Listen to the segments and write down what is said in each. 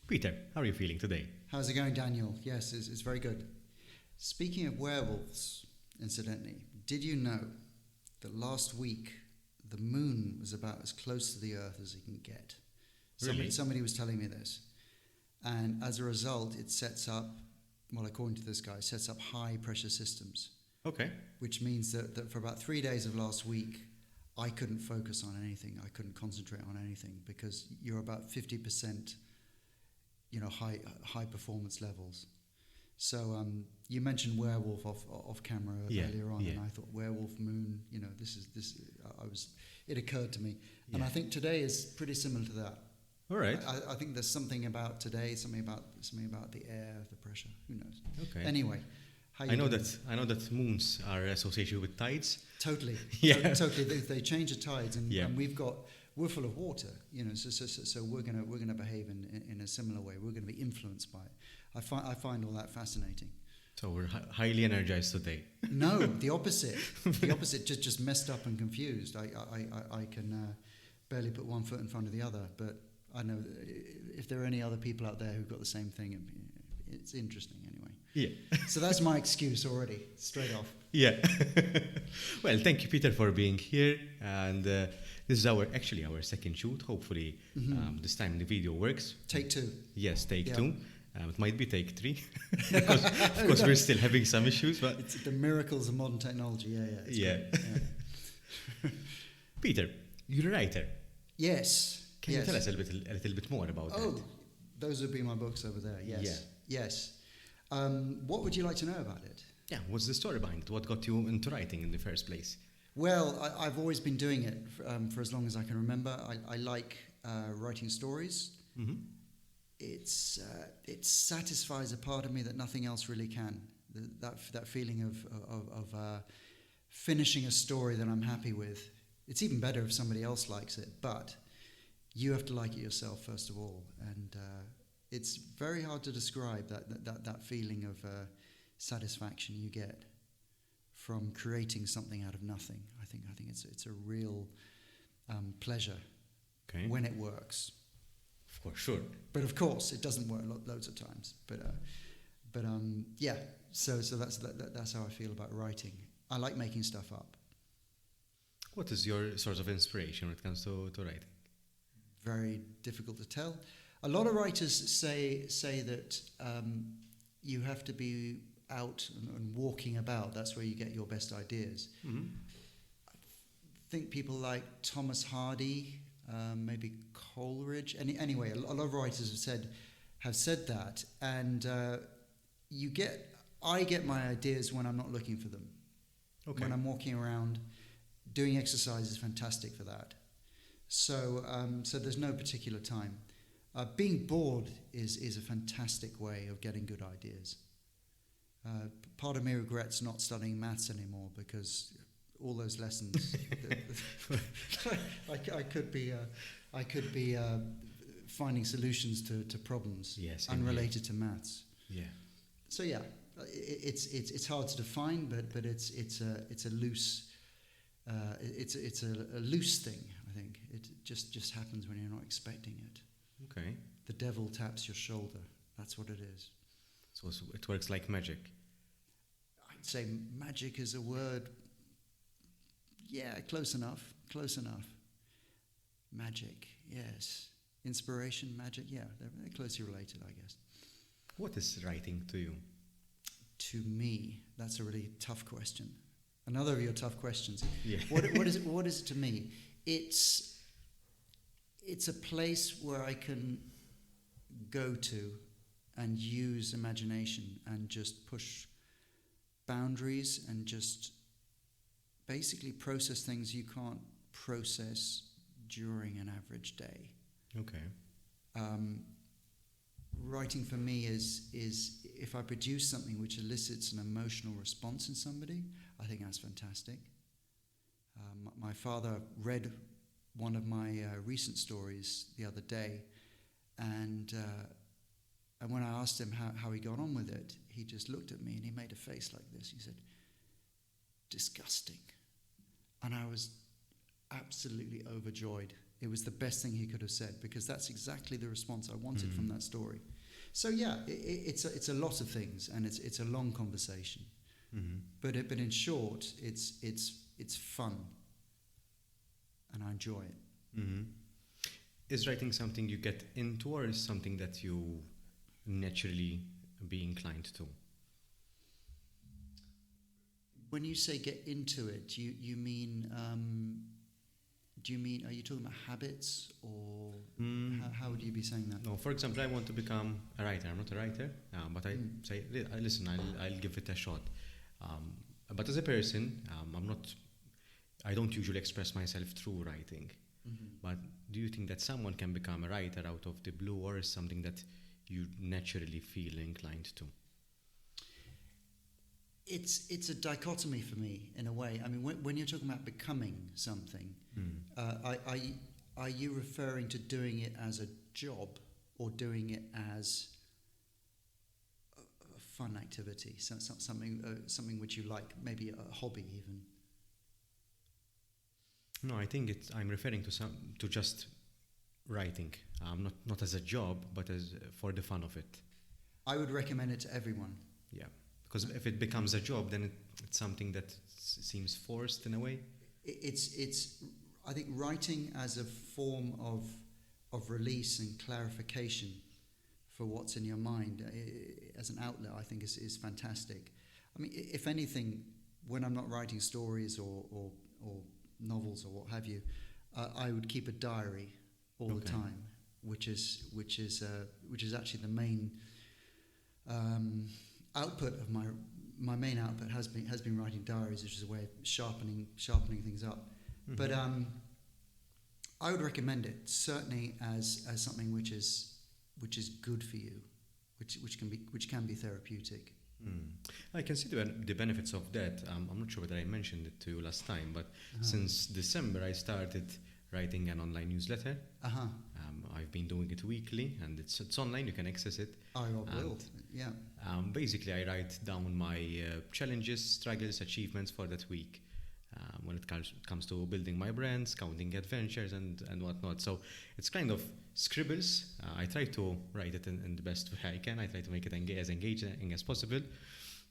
Peter, how are you feeling today? How's it going, Daniel? Yes, it's very good. Speaking of werewolves, incidentally, did you know that last week the moon was about as close to the Earth as it can get? Really? Somebody was telling me this. And as a result, it sets up, well, according to this guy, sets up high pressure systems. Okay. Which means that for about 3 days of last week, I couldn't focus on anything. I couldn't concentrate on anything because you're about 50%, high performance levels. So you mentioned werewolf off camera earlier on, and I thought werewolf moon. It occurred to me, and I think today is pretty similar to that. All right. I think there's something about today, something about the air, the pressure. Who knows? Okay. Anyway, I know that moons are associated with tides. Totally. Yeah. Totally. They change the tides, and we're full of water. So we're gonna behave in a similar way. We're gonna be influenced by it. I find all that fascinating. So we're highly energized today. No, the opposite. The opposite, just messed up and confused. I can barely put one foot in front of the other, but I know if there are any other people out there who've got the same thing, it's interesting anyway. Yeah. So that's my excuse already, straight off. Yeah. Well, thank you, Peter, for being here. And this is our second shoot. Hopefully, this time the video works. Take two. Yes, take two. It might be take three. of course, we're still having some issues, but it's the miracles of modern technology. Yeah. Peter, you're a writer. Yes. Can you tell us a little bit more about that? Oh, those would be my books over there. Yes. Yeah. Yes. What would you like to know about it? Yeah. What's the story behind it? What got you into writing in the first place? Well, I've always been doing it for as long as I can remember. I like writing stories. Mm-hmm. It satisfies a part of me that nothing else really can. That feeling of finishing a story that I'm happy with. It's even better if somebody else likes it, but you have to like it yourself first of all. And it's very hard to describe that feeling of satisfaction you get from creating something out of nothing. I think it's a real pleasure when it works. Of course, sure. But of course, it doesn't work loads of times. So that's how I feel about writing. I like making stuff up. What is your source of inspiration when it comes to writing? Very difficult to tell. A lot of writers say that you have to be out and walking about. That's where you get your best ideas. Mm-hmm. I think people like Thomas Hardy, maybe Coleridge. Anyway, a lot of writers have said that, and I get my ideas when I'm not looking for them. Okay. When I'm walking around, doing exercise is fantastic for that. So there's no particular time. Being bored is a fantastic way of getting good ideas. Part of me regrets not studying maths anymore because all those lessons, I could be finding solutions to problems unrelated to maths. Yeah. So it's hard to define, but it's a loose loose thing. I think it just happens when you're not expecting it. Okay. The devil taps your shoulder. That's what it is. So it works like magic. I'd say magic is a word. Yeah, close enough. Magic, yes. Inspiration, magic, yeah, they're closely related, I guess. What is writing to you? To me, that's a really tough question. Another of your tough questions. Yeah. What is it to me? It's a place where I can go to and use imagination and just push boundaries and just basically process things you can't process during an average day. Okay. Writing for me is if I produce something which elicits an emotional response in somebody, I think that's fantastic. My father read one of my recent stories the other day, and when I asked him how he got on with it, he just looked at me and he made a face like this. He said, "Disgusting." And I was absolutely overjoyed It was the best thing he could have said, because that's exactly the response I wanted from that story. So yeah, it's a lot of things, and it's a long conversation. But in short, it's fun, and I enjoy it. Is writing something you get into, or is something that you naturally be inclined to? When you say get into it, you mean are you talking about habits, or how would you be saying that? No, for example, I want to become a writer. I'm not a writer, but I say, listen, I'll give it a shot. But as a person, I don't usually express myself through writing. But do you think that someone can become a writer out of the blue, or is something that you naturally feel inclined to? It's a dichotomy for me, in a way. I mean, when you're talking about becoming something, are you referring to doing it as a job, or doing it as a fun activity, something which you like, maybe a hobby even? No, I think I'm referring to just writing, not as a job, but as for the fun of it. I would recommend it to everyone. Yeah, because if it becomes a job, then it's something that seems forced in a way. I think writing as a form of release and clarification for what's in your mind, as an outlet, I think is fantastic. I mean, if anything, when I'm not writing stories or novels or what have you, I would keep a diary all the time, which is actually the main output of my main output has been writing diaries, which is a way of sharpening things up. But I would recommend it certainly as something which is good for you, which can be therapeutic. I can see the benefits of that. I'm not sure whether I mentioned it to you last time, but since December I started writing an online newsletter. I've been doing it weekly, and it's online. You can access it. I will. Yeah. Basically, I write down my challenges, struggles, achievements for that week. When it comes to building my brand, scouting adventures, and whatnot. So it's kind of scribbles. I try to write it in the best way I can. I try to make it as engaging as possible.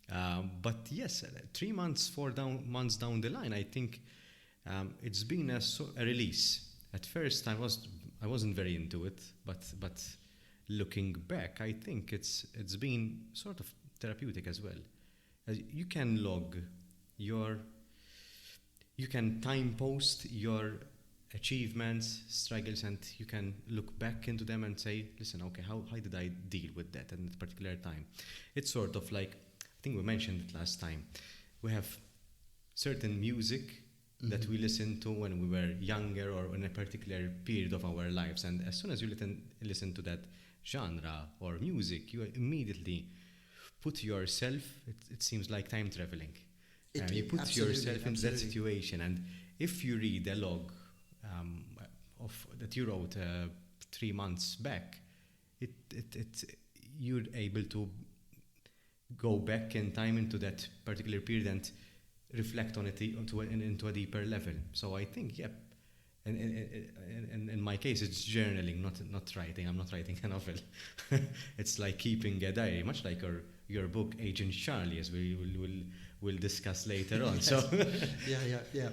But yes, 3 months, 4 months down the line, I think it's been a release. At first, I wasn't very into it, but looking back, I think it's been sort of therapeutic as well. You can log you can time post your achievements, struggles, and you can look back into them and say, listen, okay, how did I deal with that at a particular time? It's sort of like, I think we mentioned it last time, we have certain music that we listened to when we were younger or in a particular period of our lives, and as soon as you listen to that genre or music, you immediately put yourself, it seems like time traveling. You put yourself into that situation, and if you read a log that you wrote 3 months back, you're able to go back in time into that particular period and reflect on it into a deeper level. So I think, yep. And in my case, it's journaling, not writing. I'm not writing a novel. It's like keeping a diary, much like your book, Agent Charlie, as we'll discuss later on. Yes. So yeah.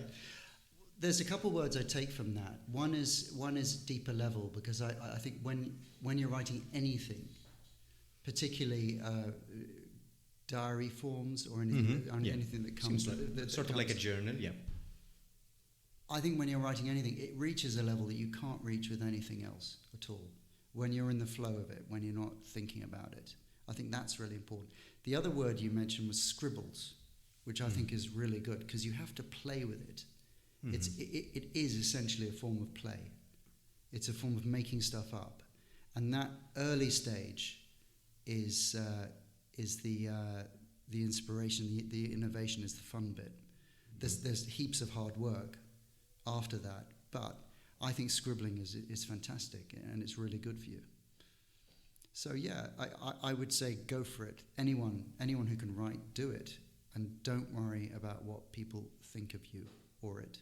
There's a couple words I take from that. One is deeper level, because I think when you're writing anything, particularly diary forms or anything, anything that comes sort of like a journal, yeah. I think when you're writing anything, it reaches a level that you can't reach with anything else at all. When you're in the flow of it, when you're not thinking about it, I think that's really important. The other word you mentioned was scribbles, which I think is really good, because you have to play with it. It is essentially a form of play. It's a form of making stuff up, and that early stage is the inspiration. The innovation is the fun bit. There's heaps of hard work after that, but I think scribbling is fantastic, and it's really good for you. So yeah, I would say go for it. Anyone who can write, do it, and don't worry about what people think of you or it.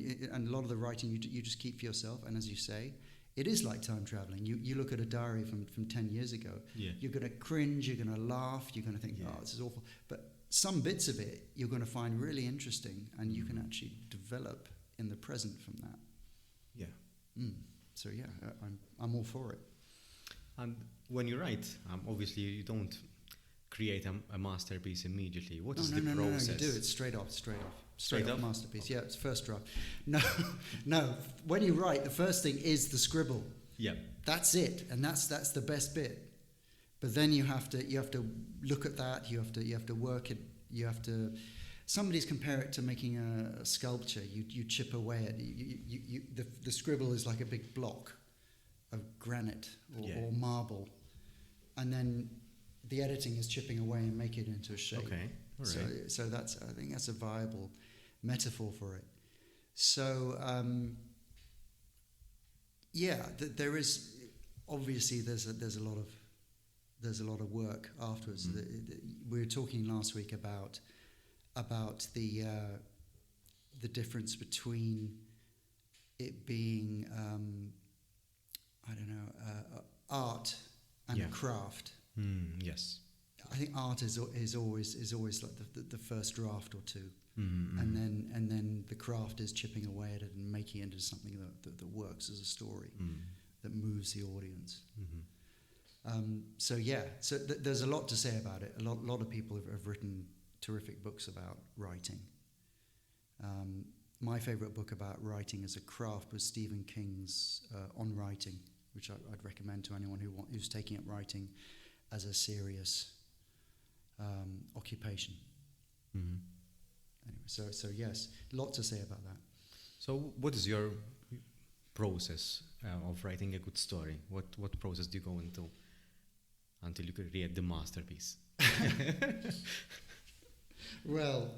and a lot of the writing you just keep for yourself. And as you say, it is like time traveling. You look at a diary from 10 years ago. Yeah. You're going to cringe. You're going to laugh. You're going to think, Yeah. oh, this is awful. But some bits of it you're going to find really interesting, and you can actually develop in the present from that. Yeah. So yeah, I'm all for it. And when you write, obviously you don't create a masterpiece immediately. What is the process? No, you do it straight off. Straight off masterpiece. Yeah, it's first draft. No. When you write, the first thing is the scribble. Yeah. That's it, and that's the best bit. But then you have to look at that. You have to work it. You have to. Somebody's compare it to making a sculpture. You chip away at it. The scribble is like a big block of granite or marble, and then the editing is chipping away and making it into a shape. Okay, all right. So I think that's a viable metaphor for it. So there is obviously there's a lot of work afterwards. We were talking last week about the difference between it being art and a craft. Yes. I think art is always like the first draft or two, Mm-hmm. and then the craft is chipping away at it and making it into something that works as a story, that moves the audience. Mm-hmm. There's a lot to say about it. A lot of people have written terrific books about writing. My favourite book about writing as a craft was Stephen King's On Writing, which I'd recommend to anyone who's taking up writing as a serious occupation. Mm-hmm. Anyway, so yes, a lot to say about that. So what is your process of writing a good story? What process do you go into until you create the masterpiece? Well.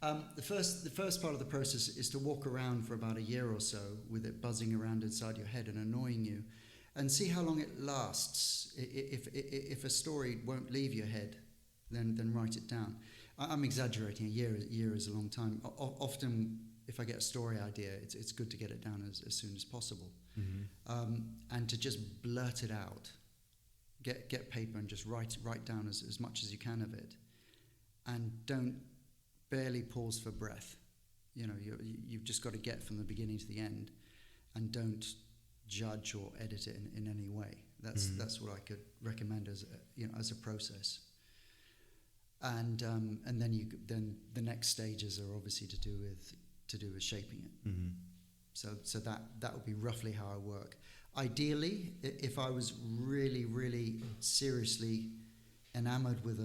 The first part of the process is to walk around for about a year or so with it buzzing around inside your head and annoying you, and see how long it lasts. If a story won't leave your head, then write it down. I'm exaggerating. A year is a long time. Often, if I get a story idea, it's good to get it down as soon as possible, and to just blurt it out. Get paper and just write down as much as you can of it, and don't barely pause for breath. You've just got to get from the beginning to the end, and don't judge or edit it in any way. That's what I could recommend as a process. And then the next stages are obviously to do with shaping it. Mm-hmm. So that would be roughly how I work. Ideally, if I was really, really seriously enamored with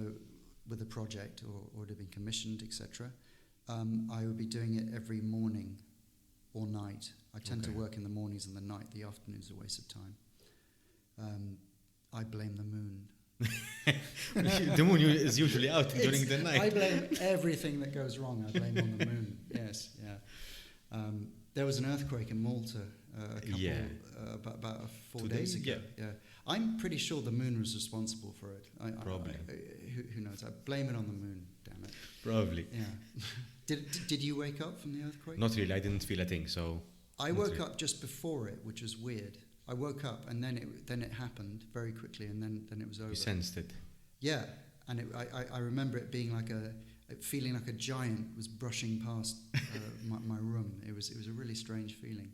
a project or to be commissioned, etc., I would be doing it every morning or night. I tend to work in the mornings and the night. The afternoon's a waste of time. I blame the moon. The moon is usually out during the night. I blame everything that goes wrong. I blame on the moon. Yes, yeah. There was an earthquake in Malta about 4 days ago. Yeah. I'm pretty sure the moon was responsible for it. Probably. Who knows? I blame it on the moon. Damn it. Probably. Yeah. Did you wake up from the earthquake? Not really. I didn't feel a thing. So I woke up just before it, which was weird. I woke up and then it happened very quickly, and then it was over. You sensed it. Yeah, and I remember it being feeling like a giant was brushing past my room. It was a really strange feeling,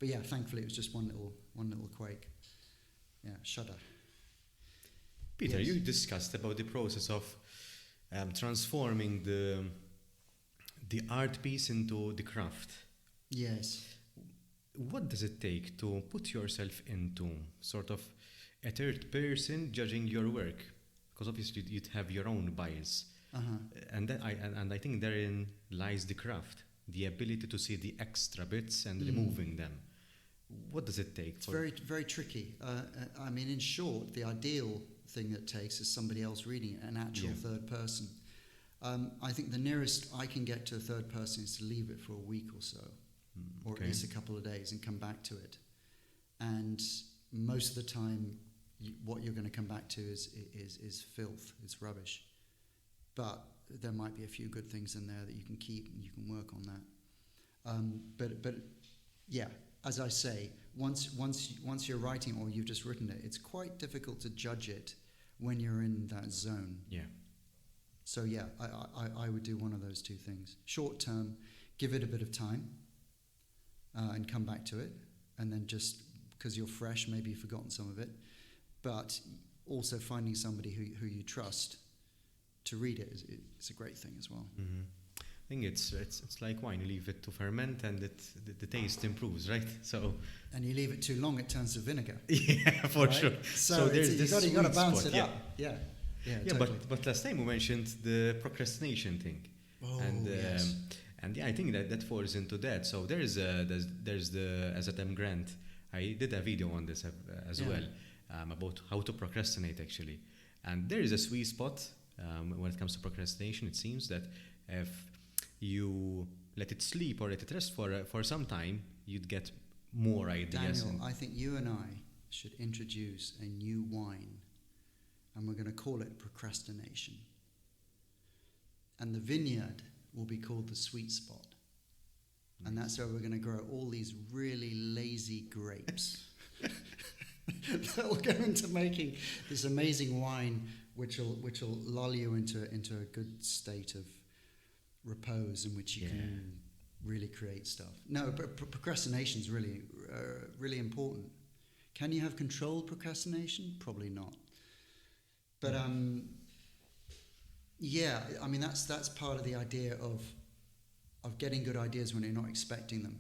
but yeah, thankfully it was just one little quake. Yeah, shudder. Peter, Yes. you discussed about the process of transforming the art piece into the craft. Yes. What does it take to put yourself into sort of a third person judging your work? Because obviously you'd have your own bias, and I think therein lies the craft, the ability to see the extra bits and removing them. What does it take? It's very, very tricky. I mean, in short, the ideal thing that takes is somebody else reading it, an actual third person. I think the nearest I can get to a third person is to leave it for a week or so, or at least a couple of days, and come back to it. And most of the time, what you're going to come back to is filth, it's rubbish. But there might be a few good things in there that you can keep, and you can work on that. But yeah, as I say, once you're writing or you've just written it, it's quite difficult to judge it when you're in that zone. Yeah. So yeah, I would do one of those two things. Short term, give it a bit of time, and come back to it, and then just because you're fresh, maybe you've forgotten some of it, but also finding somebody who you trust to read it is a great thing as well. Mm-hmm. I think it's like wine. You leave it to ferment, and the taste improves, right? So. And you leave it too long, it turns to vinegar. Yeah, for right? sure. So there's this you got to sweet balance spot, it up. Yeah. Yeah, totally. but last time we mentioned the procrastination thing. Oh, and yes. And yeah, I think that falls into that. So there's the as a Tim Grant. I did a video on this as Yeah. well, about how to procrastinate actually. And there is a sweet spot when it comes to procrastination. It seems that if you let it sleep or let it rest for some time, you'd get more ideas. Daniel, I think you and I should introduce a new wine, and we're going to call it procrastination. And the vineyard will be called the sweet spot. And that's where we're going to grow all these really lazy grapes that will go into making this amazing wine, which will lull you into a good state of repose in which you can really create stuff. No, but procrastination is really really important. Can you have controlled procrastination? Probably not. But yeah, I mean that's part of the idea of getting good ideas when you're not expecting them.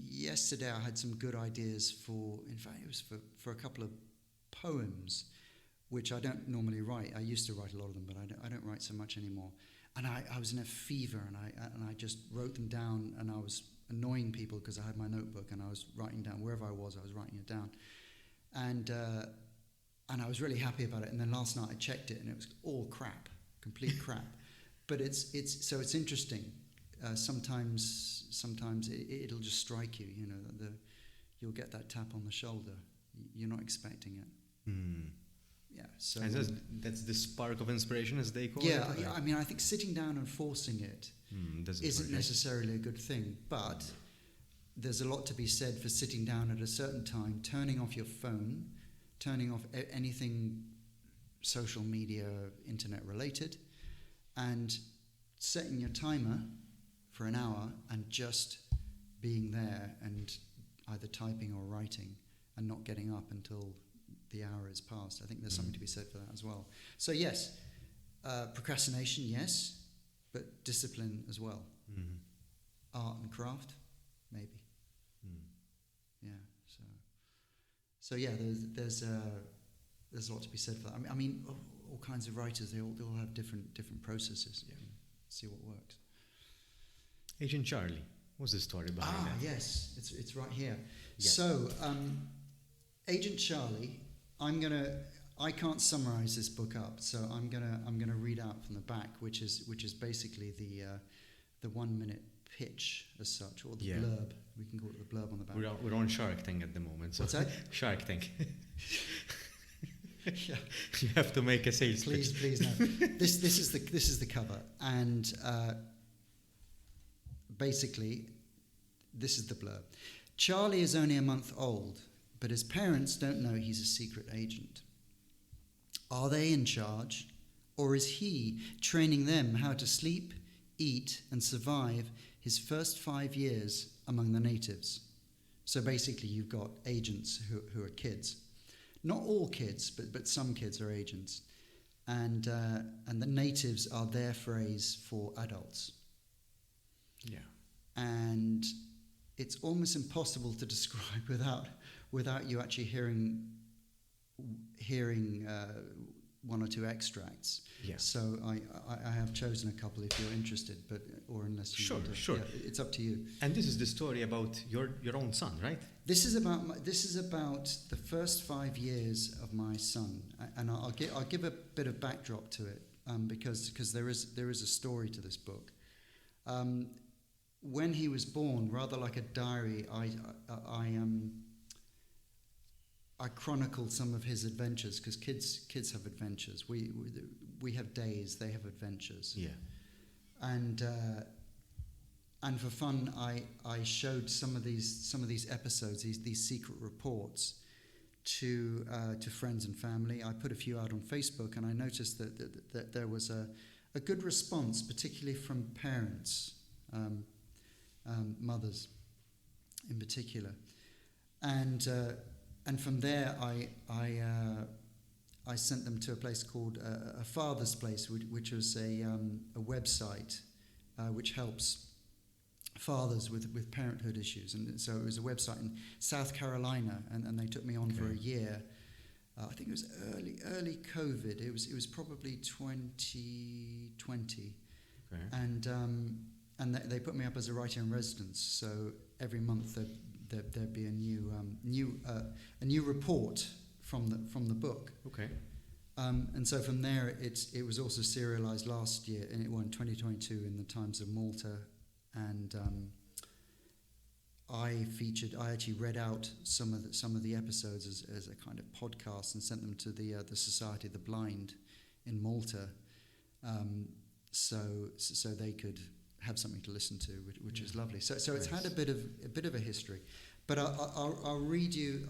Yesterday I had some good ideas in fact it was for a couple of poems, which I don't normally write. I used to write a lot of them, but I don't write so much anymore. And I was in a fever, and I just wrote them down, and I was annoying people because I had my notebook, and I was writing down wherever I was writing it down. And I was really happy about it. And then last night I checked it, and it was all crap, complete crap. But it's interesting. Sometimes it'll just strike you. You know, you'll get that tap on the shoulder. You're not expecting it. Mm. Yeah. So that's the spark of inspiration, as they call it. Yeah. I mean, I think sitting down and forcing it isn't necessarily a good thing, but there's a lot to be said for sitting down at a certain time, turning off your phone, turning off anything social media, internet related, and setting your timer for an hour and just being there and either typing or writing and not getting up until the hour is passed. I think there's something to be said for that as well. So yes, procrastination, yes, but discipline as well. Mm-hmm. Art and craft, maybe. Yeah. So yeah, there's a lot to be said for that. I mean, all kinds of writers, they all have different processes. Yeah. See what works. Agent Charlie, what's the story behind that? Yes, it's right here. Yes. So, Agent Charlie, I can't summarize this book up, so I'm gonna read out from the back, which is basically the 1 minute pitch as such, or the blurb. We can call it the blurb on the back. We're on Shark Tank at the moment. So what's that? Shark Tank. Yeah. You have to make a sales pitch. Please no. This is the cover, and basically this is the blurb. Charlie is only a month old, but his parents don't know he's a secret agent. Are they in charge, or is he training them how to sleep, eat, and survive his first 5 years among the natives? So basically you've got agents who are kids. Not all kids, but some kids are agents. And the natives are their phrase for adults. Yeah. And it's almost impossible to describe without you actually hearing one or two extracts. Yeah. So I have chosen a couple if you're interested, or unless you want to. Sure. Yeah, it's up to you. And this is the story about your own son, right? This is about the first 5 years of my son, and I'll give a bit of backdrop to it, because there is a story to this book. When he was born, rather like a diary, I chronicled some of his adventures, because kids have adventures. We have days, they have adventures. Yeah. And and for fun, I showed some of these episodes, these secret reports, to friends and family. I put a few out on Facebook, and I noticed that there was a good response, particularly from parents, mothers in particular, and from there I sent them to a place called a Father's Place, which was a website which helps fathers with parenthood issues. And so it was a website in South Carolina, and they took me on for a year. I think it was early COVID. It was probably 2020, and they put me up as a writer in residence. So every month there'd be a new report from the book. Okay. And so from there, it was also serialized last year, and it won 2022 in the Times of Malta. And I actually read out some of the episodes as a kind of podcast and sent them to the Society of the Blind in Malta, so they could have something to listen to, which is lovely. So it's had a bit of a history, but I'll read you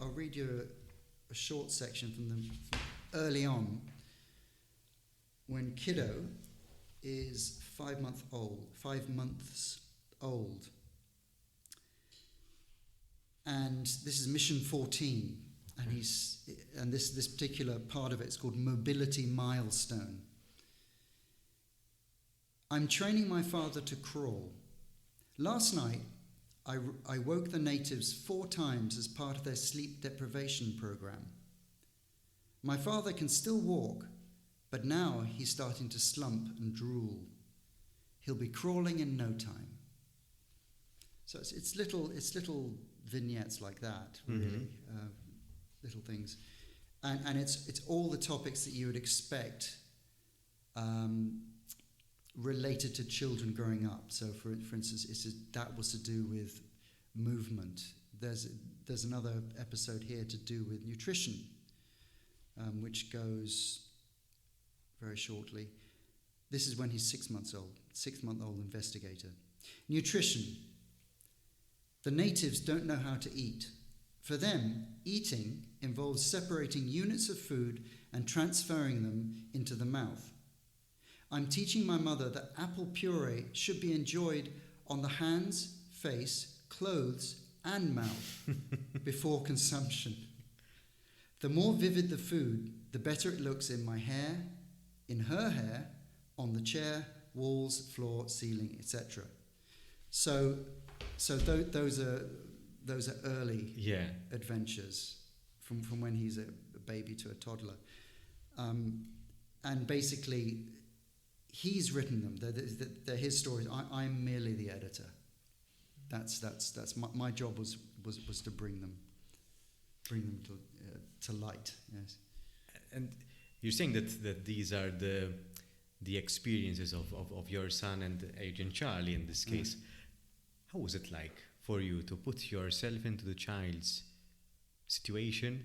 a short section from early on, when Kiddo is 5 months old. And this is mission 14, and this particular part of it is called Mobility Milestone. I'm training my father to crawl. Last night, I woke the natives 4 times as part of their sleep deprivation program. My father can still walk, but now he's starting to slump and drool. He'll be crawling in no time. So it's little vignettes like that, really, little things, and it's all the topics that you would expect related to children growing up. So for instance, that was to do with movement. There's another episode here to do with nutrition, which goes very shortly. This is when he's 6 months old, 6-month-old investigator. Nutrition. The natives don't know how to eat. For them, eating involves separating units of food and transferring them into the mouth. I'm teaching my mother that apple puree should be enjoyed on the hands, face, clothes, and mouth before consumption. The more vivid the food, the better it looks in my hair, in her hair, on the chair, walls, floor, ceiling, etc. So those are early adventures from when he's a baby to a toddler, and basically he's written them. They're his stories. I'm merely the editor. That's my job was to bring them to light. Yes. And you're saying that these are the experiences of your son and Agent Charlie in this case. How was it like for you to put yourself into the child's situation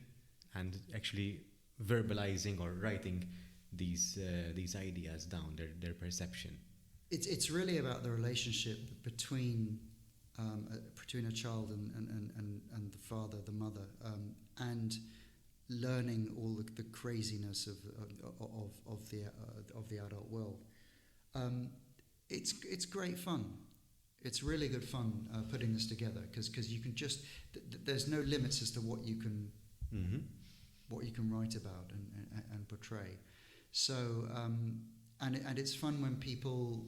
and actually verbalizing or writing these ideas down, their perception? It's really about the relationship between a child and the father, the mother, and learning all the craziness of the adult world. It's great fun. It's really good fun putting this together because you can just there's no limits as to what you can write about and portray. So and it's fun when people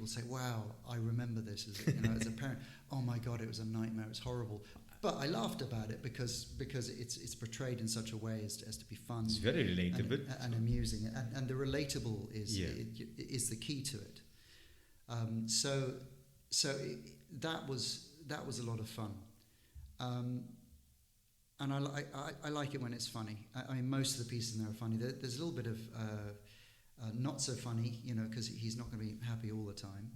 say, "Wow, I remember this as a parent. Oh my God, it was a nightmare. It was horrible." But I laughed about it because it's portrayed in such a way as to be fun. It's very relatable and amusing, and the relatable is the key to it. So that was a lot of fun, and I like it when it's funny. I mean, most of the pieces in there are funny. There's a little bit of not so funny, because he's not going to be happy all the time.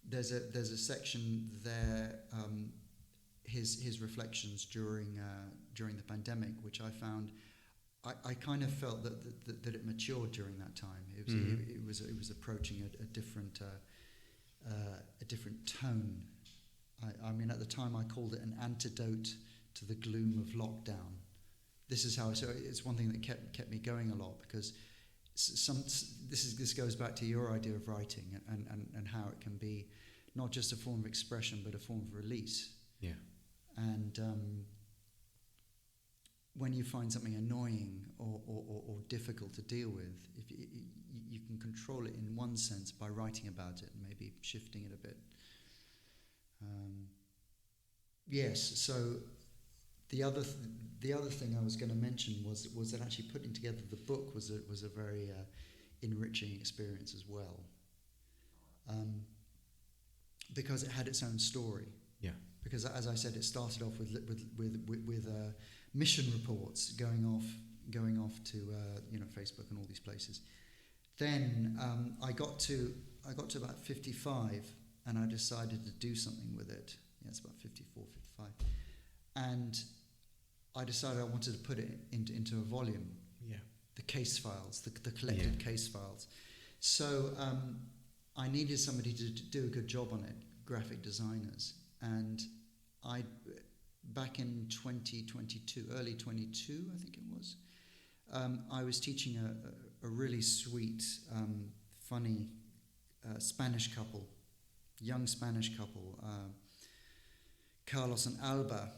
There's a section there, his reflections during the pandemic, which I found. I kind of felt that it matured during that time. It was approaching a different a different tone. I mean, at the time I called it an antidote to the gloom of lockdown. This is how. So it's one thing that kept me going a lot, because this goes back to your idea of writing and how it can be not just a form of expression but a form of release. Yeah. And when you find something annoying or difficult to deal with, if you can control it in one sense by writing about it and maybe shifting it a bit. Yes. So the other thing I was going to mention was that actually putting together the book was a very enriching experience as well, because it had its own story. Yeah. Because as I said, it started off with mission reports going off to Facebook and all these places. Then I got to about 55, and I decided to do something with it. Yeah, it's about 54, 55, and I decided I wanted to put it into a volume. Yeah. The case files, the collected case files. So I needed somebody to do a good job on it, graphic designers. And back in 2022, early 22, I think it was, I was teaching a really sweet, funny Spanish couple, young Spanish couple, Carlos and Alba,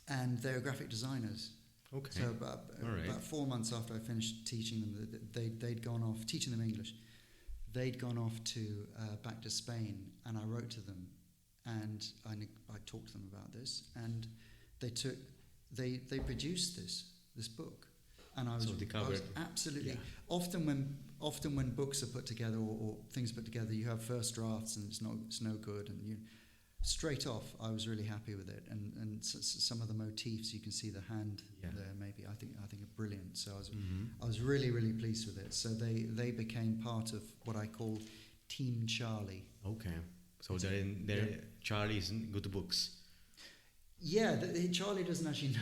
and they're graphic designers. Okay. So about 4 months after I finished teaching them, they'd gone off, teaching them English. They'd gone off to back to Spain, and I wrote to them, and I talked to them about this, and they produced this book, and I was absolutely. Yeah. Often when books are put together or things put together, you have first drafts and it's no good, and straight off I was really happy with it, and some of the motifs you can see the hand there maybe I think are brilliant. So I was really, really pleased with it. So they became part of what I call Team Charlie. Okay. So Charlie's in good books. Yeah, Charlie doesn't actually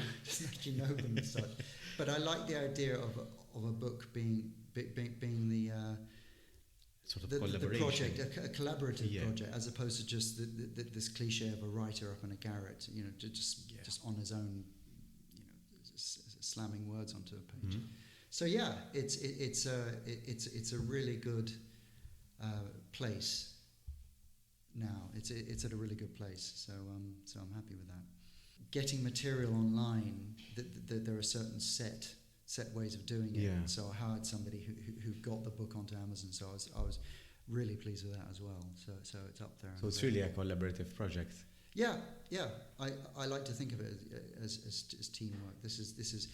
know them as such, but I like the idea of a book being the sort of the collaboration. project, a collaborative project, as opposed to just this cliche of a writer up in a garret, just on his own, slamming words onto a page. So yeah, it's a really good place now. It's at a really good place. So I'm happy with that. Getting material online, there are certain set ways of doing it. Yeah. So I hired somebody who got the book onto Amazon. So I was really pleased with that as well. So it's up there. So it's really a collaborative project. Yeah. I like to think of it as teamwork. This is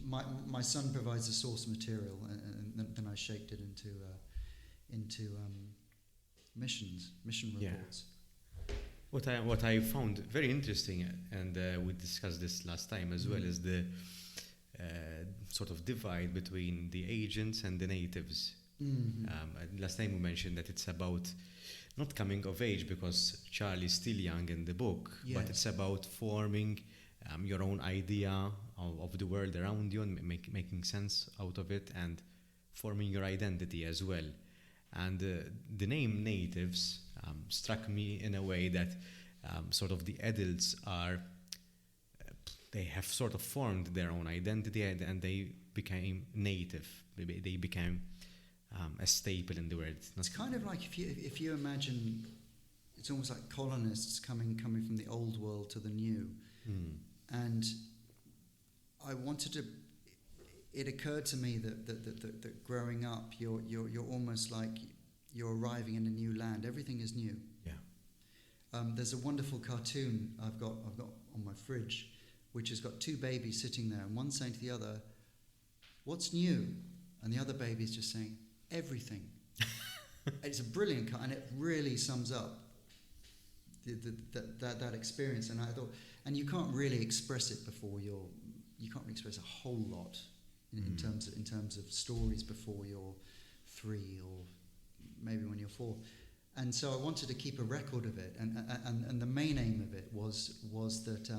my son provides the source material, and then I shaped it into mission reports. What I found very interesting, and we discussed this last time as well, is the sort of divide between the agents and the natives. Last time we mentioned that it's about not coming of age, because Charlie's still young in the book, but it's about forming your own idea of the world around you and making sense out of it, and forming your identity as well. And the name natives struck me in a way that sort of the adults they have sort of formed their own identity, and they became native. They became a staple in the world. It's kind of like if you imagine, it's almost like colonists coming from the old world to the new. And I wanted to. It occurred to me that growing up, you're almost like you're arriving in a new land. Everything is new. Yeah. There's a wonderful cartoon I've got on my fridge, which has got two babies sitting there, and one saying to the other, "What's new?" And the other baby is just saying, "Everything." It's a brilliant cut, and it really sums up that experience. And I thought, and you can't really express it before you can't really express a whole lot in terms of stories before you're 3 or maybe when you're 4. And so I wanted to keep a record of it, and the main aim of it was that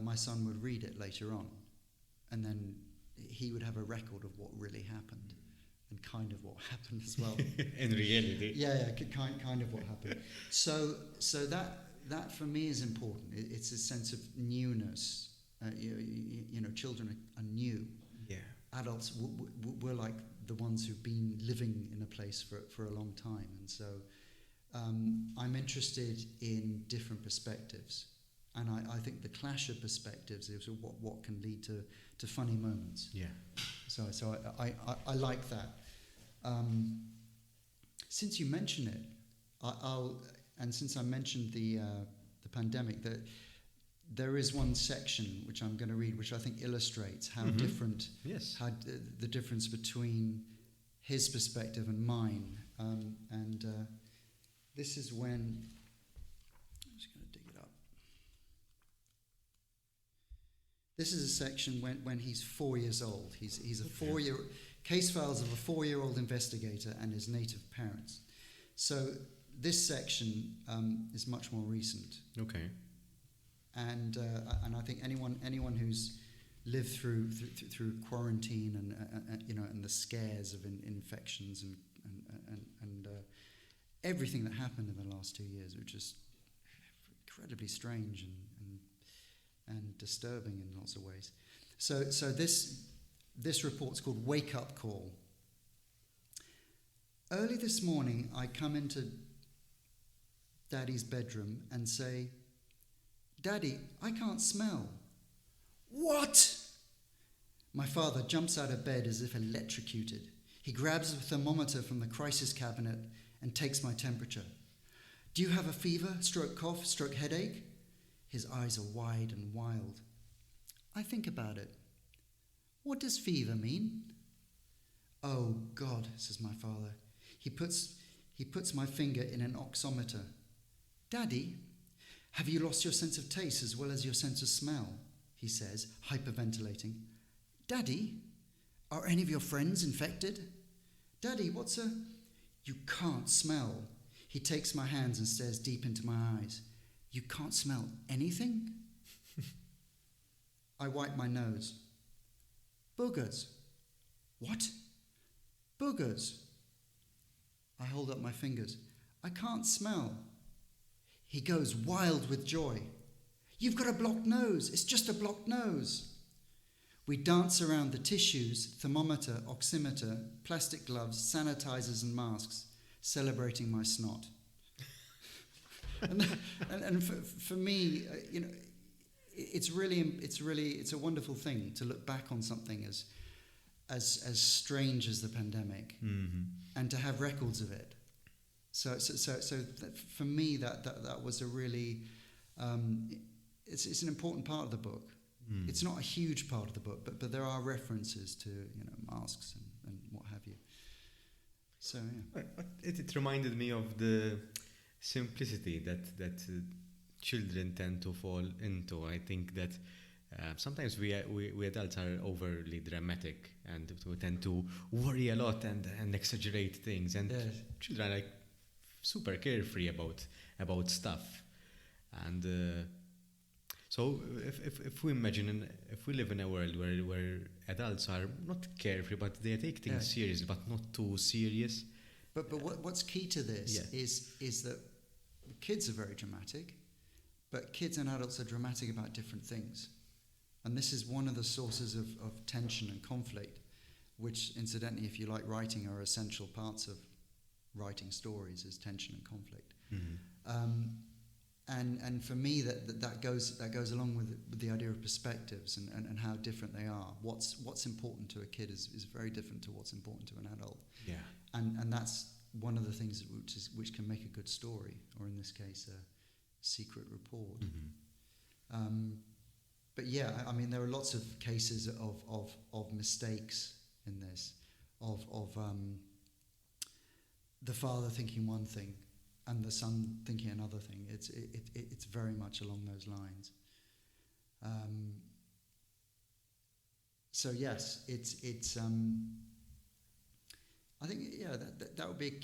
my son would read it later on, and then he would have a record of what really happened. and kind of what happened as well. In reality. Yeah, kind of what happened. So that for me is important. It's a sense of newness. You know, children are new. Yeah. Adults, we're like the ones who've been living in a place for a long time, and so I'm interested in different perspectives, and I think the clash of perspectives is what can lead to funny moments. Yeah. So I like that. Since you mention it, and since I mentioned the pandemic, that there is one section which I'm going to read, which I think illustrates how different, how the difference between his perspective and mine. And this is when, I'm just going to dig it up. This is a section when he's 4 years old. He's a 4-year case files of a 4-year-old investigator and his native parents. So this section is much more recent. Okay. And I think anyone who's lived through quarantine and you know, and the scares of infections and everything that happened in the last 2 years, which is incredibly strange and disturbing in lots of ways. So this report's called Wake Up Call. Early this morning, I come into Daddy's bedroom and say, "Daddy, I can't smell." "What?" My father jumps out of bed as if electrocuted. He grabs a thermometer from the crisis cabinet and takes my temperature. "Do you have a fever, stroke cough, stroke headache?" His eyes are wide and wild. I think about it. "What does fever mean?" "Oh, God," says my father. He puts my finger in an oximeter. "Daddy, have you lost your sense of taste as well as your sense of smell?" he says, hyperventilating. "Daddy, are any of your friends infected?" "Daddy, what's a..." "You can't smell." He takes my hands and stares deep into my eyes. "You can't smell anything?" I wipe my nose. "Boogers." "What?" "Boogers." I hold up my fingers. "I can't smell." He goes wild with joy. "You've got a blocked nose. It's just a blocked nose." We dance around the tissues, thermometer, oximeter, plastic gloves, sanitizers and masks, celebrating my snot. and for me, you know, it's a wonderful thing to look back on something as strange as the pandemic, and to have records of it. So for me, that was a really, it's an important part of the book. It's not a huge part of the book, but there are references to, you know, masks and what have you. So yeah, it reminded me of the simplicity that children tend to fall into. I think that sometimes we adults are overly dramatic and we tend to worry a lot and exaggerate things, and children are like super carefree about stuff. And so if we imagine, if we live in a world where adults are not carefree, but they take things serious, but not too serious. But what's key to this is that kids are very dramatic, but kids and adults are dramatic about different things. And this is one of the sources of tension and conflict, which incidentally, if you like writing, are essential parts of writing stories, is tension and conflict. And for me, that goes along with the idea of perspectives and how different they are. What's important to a kid is very different to what's important to an adult. Yeah. And that's one of the things which can make a good story, or in this case, a secret report. But yeah, I mean, there are lots of cases of mistakes in this, of the father thinking one thing and the son thinking another thing. It's very much along those lines. So yes, it's I think that would be a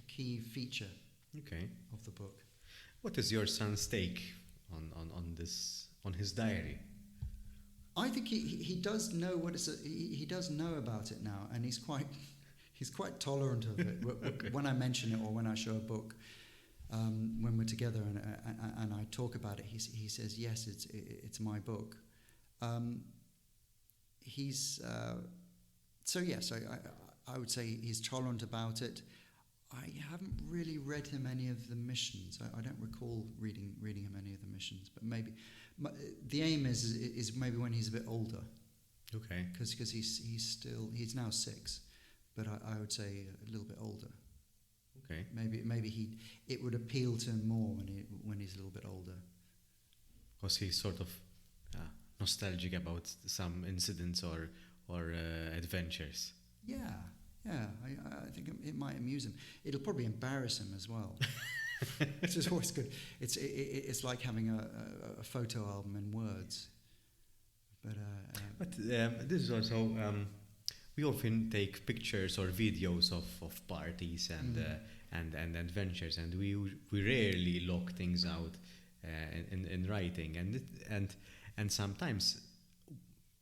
key feature. Okay. Of the book. What is your son's take on this, on his diary? I think he does know what it's. He does know about it now, and he's quite tolerant of it. Okay. When I mention it or when I show a book, when we're together and I talk about it, he says yes, it's my book. So yes, I would say he's tolerant about it. I haven't really read him any of the missions. I don't recall reading him any of the missions, but maybe the aim is maybe when he's a bit older. Okay. Because he's now 6, but I would say a little bit older. Okay. Maybe it would appeal to him more when he's a little bit older. Because he's sort of nostalgic about some incidents or adventures. Yeah. I think it might amuse him. It'll probably embarrass him as well. Which is always good. It's like having a photo album in words. But this is also we often take pictures or videos of parties and adventures, and we rarely log things out in writing, and sometimes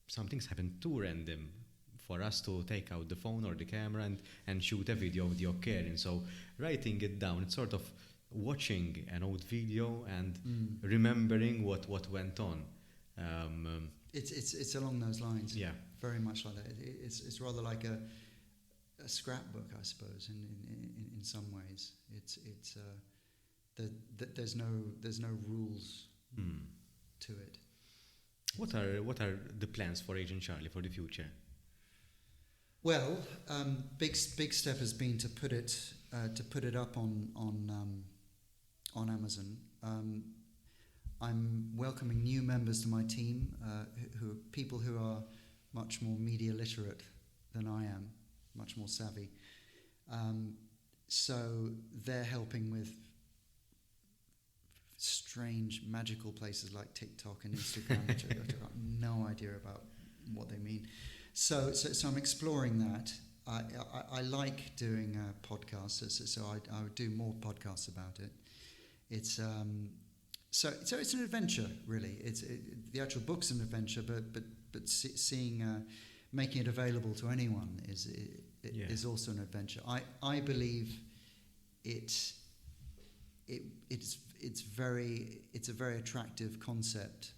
some things happen too random for us to take out the phone or the camera and shoot a video of the occurrence. So writing it down, it's sort of watching an old video and remembering what went on. It's along those lines. Yeah, very much like that. It's rather like a scrapbook, I suppose. In some ways, there's no rules to it. What are the plans for Agent Charlie for the future? Well, big step has been to put it up on Amazon. I'm welcoming new members to my team, who are people who are much more media literate than I am, much more savvy. So they're helping with strange, magical places like TikTok and Instagram, which I've got no idea about what they mean. So I'm exploring that. I like doing podcasts, so I would do more podcasts about it. It's so it's an adventure, really. The actual book's an adventure, but seeing making it available to anyone is also an adventure. I believe it's a very attractive concept,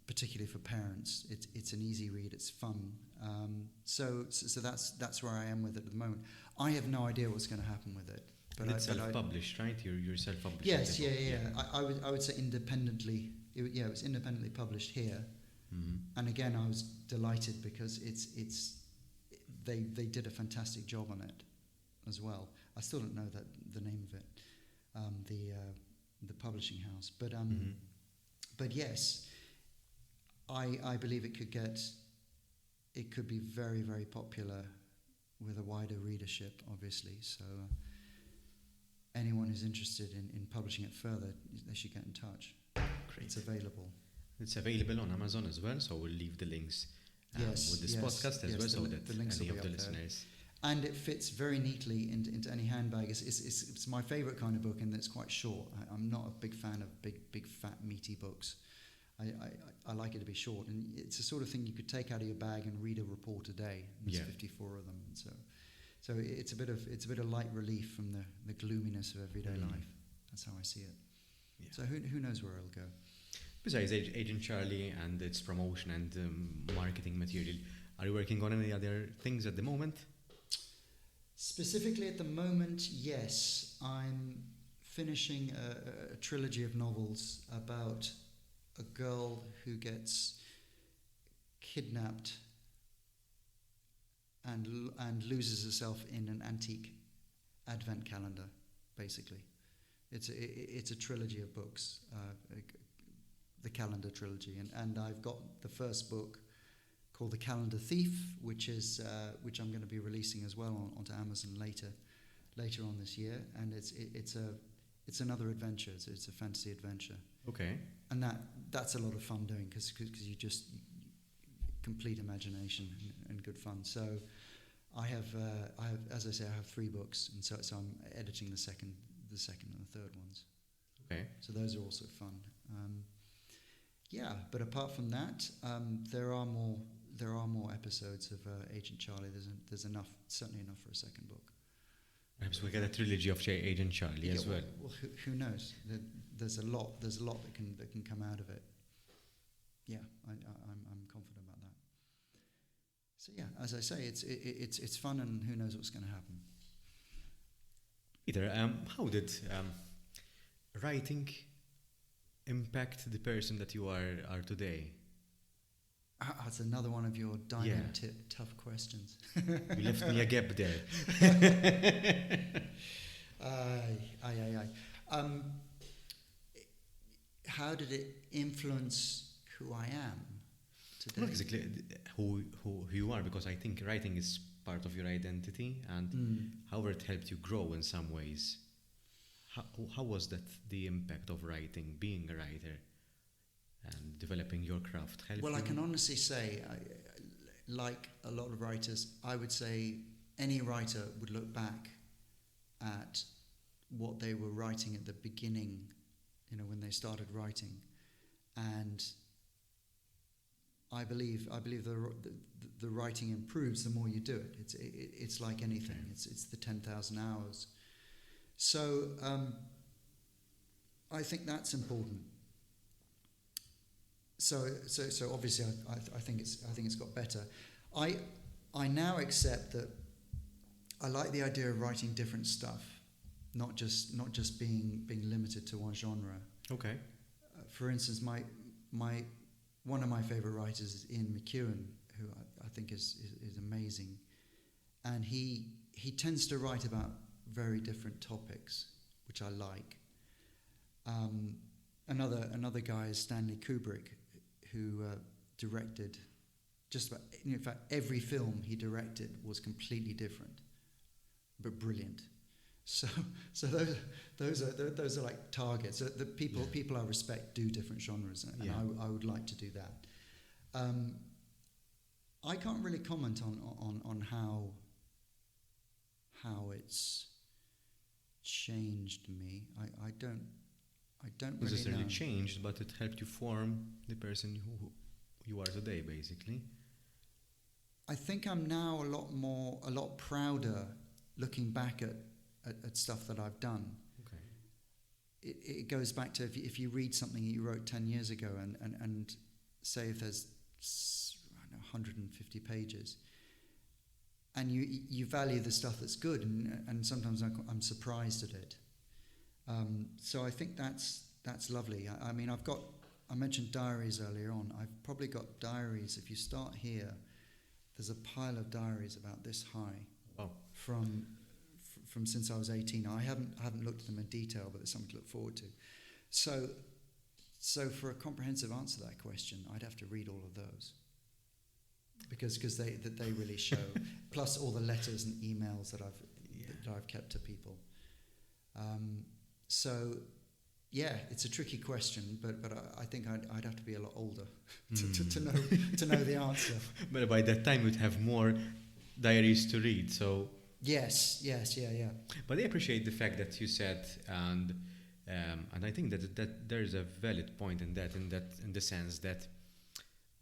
particularly for parents. It's an easy read. It's fun. So that's where I am with it at the moment. I have no idea what's going to happen with it. But it's self-published, right? You're self-published. Yes, yeah. I would say independently. It was independently published here, and again, I was delighted because they did a fantastic job on it as well. I still don't know the name of it, the publishing house, but yes, I believe it could be very, very popular with a wider readership, obviously. So anyone who's interested in publishing it further, they should get in touch. Great. It's available. It's available on Amazon as well, so we'll leave the links with this podcast as well, so that the links any will of be the up there. listeners. And it fits very neatly into any handbag. It's my favourite kind of book, and it's quite short. I'm not a big fan of big fat meaty books. I like it to be short, and it's the sort of thing you could take out of your bag and read a report a day. There's 54 of them, and so it's a bit of light relief from the gloominess of everyday life. That's how I see it. Yeah. So who knows where it'll go. Besides Agent Charlie and its promotion and marketing material, are you working on any other things at the moment? Specifically at the moment, yes. I'm finishing a trilogy of novels about a girl who gets kidnapped and loses herself in an antique advent calendar, basically. It's a trilogy of books, the calendar trilogy, and I've got the first book called The Calendar Thief, which I'm going to be releasing as well onto Amazon later on this year, and it's another adventure. It's a fantasy adventure. Okay. And that's a lot of fun doing because you just complete imagination and good fun. So I have as I say, I have 3 books, and so I'm editing the second and the third ones. Okay. So those are also fun. yeah, but apart from that, there are more episodes of Agent Charlie. There's enough, certainly enough for a second book. Perhaps we get a trilogy of Agent Charlie as well. Well, who knows? There's a lot that can come out of it. Yeah, I'm confident about that. So yeah, as I say, it's fun, and who knows what's going to happen. Peter, how did writing impact the person that you are today? That's another one of your diamond tip tough questions. You left me a gap there. How did it influence who I am today? Not exactly who you are, because I think writing is part of your identity, and how it helped you grow in some ways. How was that the impact of writing, being a writer, and developing your craft? Well, I can honestly say, like a lot of writers, I would say any writer would look back at what they were writing at the beginning, when they started writing, and I believe the writing improves the more you do it. It's like anything. It's the 10,000 hours. So I think that's important. So obviously I think it's got better. I now accept that I like the idea of writing different stuff, not just being limited to one genre. Okay. For instance, one of my favorite writers is Ian McEwan, who I think is amazing, and he tends to write about very different topics, which I like. Another guy is Stanley Kubrick, who directed just about, in fact, every film he directed was completely different, but brilliant. So those are like targets. The people I respect do different genres, and I would like to do that. I can't really comment on how it's changed me. I don't really know. Necessarily changed, but it helped you form the person who you are today, basically. I think I'm now a lot prouder looking back at stuff that I've done. Okay. It goes back to if you read something you wrote 10 years ago and say if there's 150 pages, and you value the stuff that's good, and sometimes I'm surprised at it. So I think that's lovely. I mean, I mentioned diaries earlier on. I've probably got diaries. If you start here, there's a pile of diaries about this high. Wow. From since I was 18. I haven't looked at them in detail, but there's something to look forward to. So for a comprehensive answer to that question, I'd have to read all of those, because they really show. Plus all the letters and emails that I've kept to people. So yeah, it's a tricky question, but I think I'd have to be a lot older to know the answer. But by that time, you'd have more diaries to read. So yes, yeah. But I appreciate the fact that you said, and I think that there is a valid point in the sense that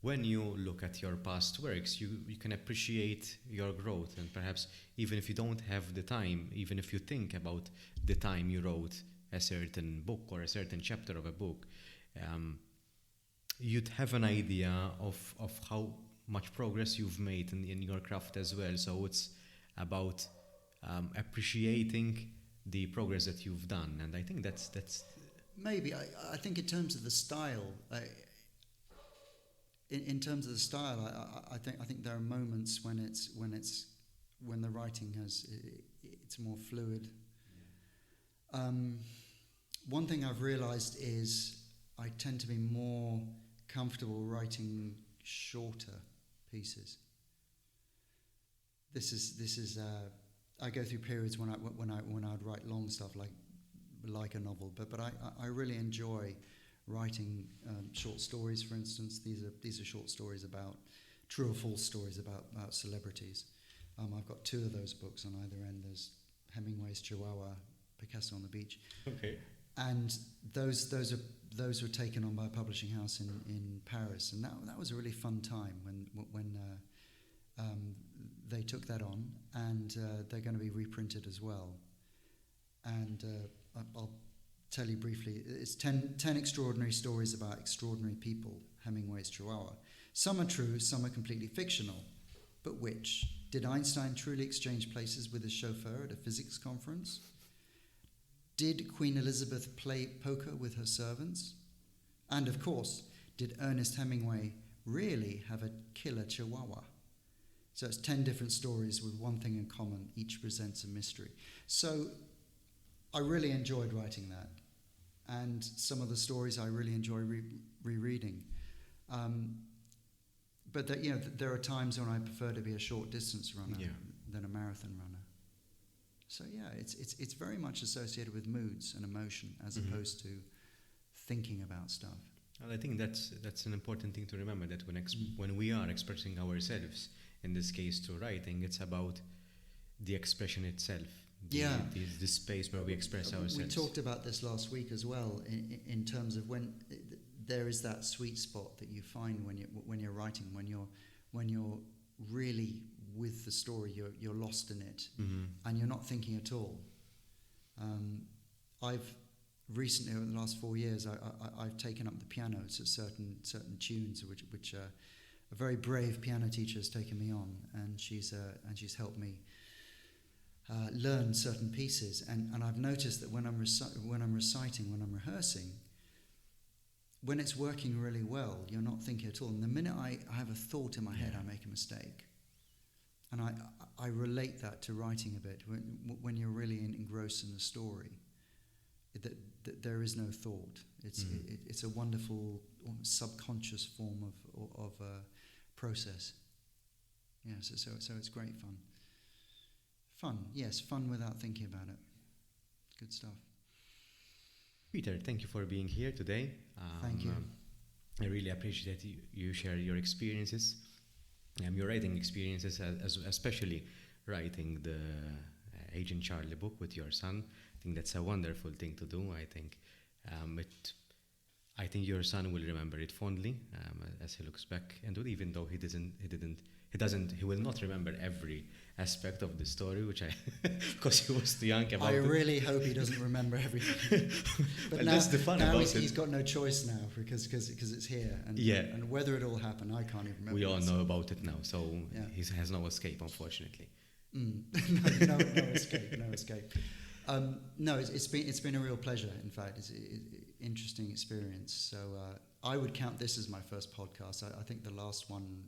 when you look at your past works, you can appreciate your growth, and perhaps even if you don't have the time, even if you think about the time you wrote a certain book or a certain chapter of a book, you'd have an idea of how much progress you've made in your craft as well. So it's about appreciating the progress that you've done, and I think that's maybe. I think in terms of the style, in terms of the style, I think there are moments when the writing it's more fluid. One thing I've realised is I tend to be more comfortable writing shorter pieces. This is I go through periods when I'd write long stuff like a novel, but I really enjoy writing short stories. For instance, these are short stories about true or false stories about celebrities. I've got 2 of those books on either end. There's Hemingway's Chihuahua, Picasso on the Beach. okay. And those those were taken on by a publishing house in Paris, and that was a really fun time when they took that on, and they're going to be reprinted as well. And I'll tell you briefly, it's 10 extraordinary stories about extraordinary people, Hemingway's Chihuahua. Some are true, some are completely fictional. But which? Did Einstein truly exchange places with his chauffeur at a physics conference? Did Queen Elizabeth play poker with her servants? And of course, did Ernest Hemingway really have a killer Chihuahua? So it's 10 different stories with one thing in common. Each presents a mystery. So I really enjoyed writing that. And some of the stories I really enjoy rereading. But there are times when I prefer to be a short distance runner than a marathon runner. So it's very much associated with moods and emotion as opposed to thinking about stuff. Well, I think that's an important thing to remember, that when we are expressing ourselves, in this case to writing, it's about the expression itself. The space where we express ourselves. We talked about this last week as well, in terms of when there is that sweet spot that you find when you're writing, when you're really with the story, you're lost in it, and you're not thinking at all. I've recently, over the last 4 years, I've taken up the piano to certain tunes, which a very brave piano teacher has taken me on, and she's helped me learn certain pieces, and I've noticed that when I'm reciting, when I'm rehearsing, when it's working really well, you're not thinking at all. And the minute I have a thought in my head, I make a mistake. And I relate that to writing a bit. When you're really engrossed in the story, that there is no thought. It's a wonderful subconscious form of process. Yeah, so it's great fun. Fun without thinking about it. Good stuff. Peter, thank you for being here today. Thank you. I really appreciate that you share your experiences, your writing experiences, especially writing the Agent Charlie book with your son. I think that's a wonderful thing to do. I think your son will remember it fondly as he looks back, and even though he will not remember every aspect of the story, which because he was too young about it. I really hope he doesn't remember everything. But well, now, that's the fun about it. He's got no choice now because it's here, and whether it all happened, I can't even remember. We all know about it now, so he has no escape, unfortunately. No escape. No, it's been a real pleasure. In fact, it's an interesting experience. So I would count this as my first podcast. I think the last one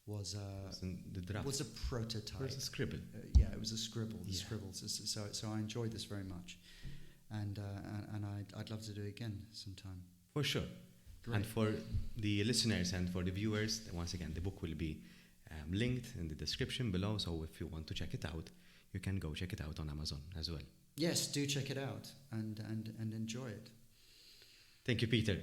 was a prototype. It was a scribble. It was a scribble. The scribbles. So I enjoyed this very much, and I'd love to do it again sometime. For sure. Great. And for the listeners and for the viewers, once again, the book will be linked in the description below. So if you want to check it out, you can go check it out on Amazon as well. Yes, do check it out and enjoy it. Thank you, Peter.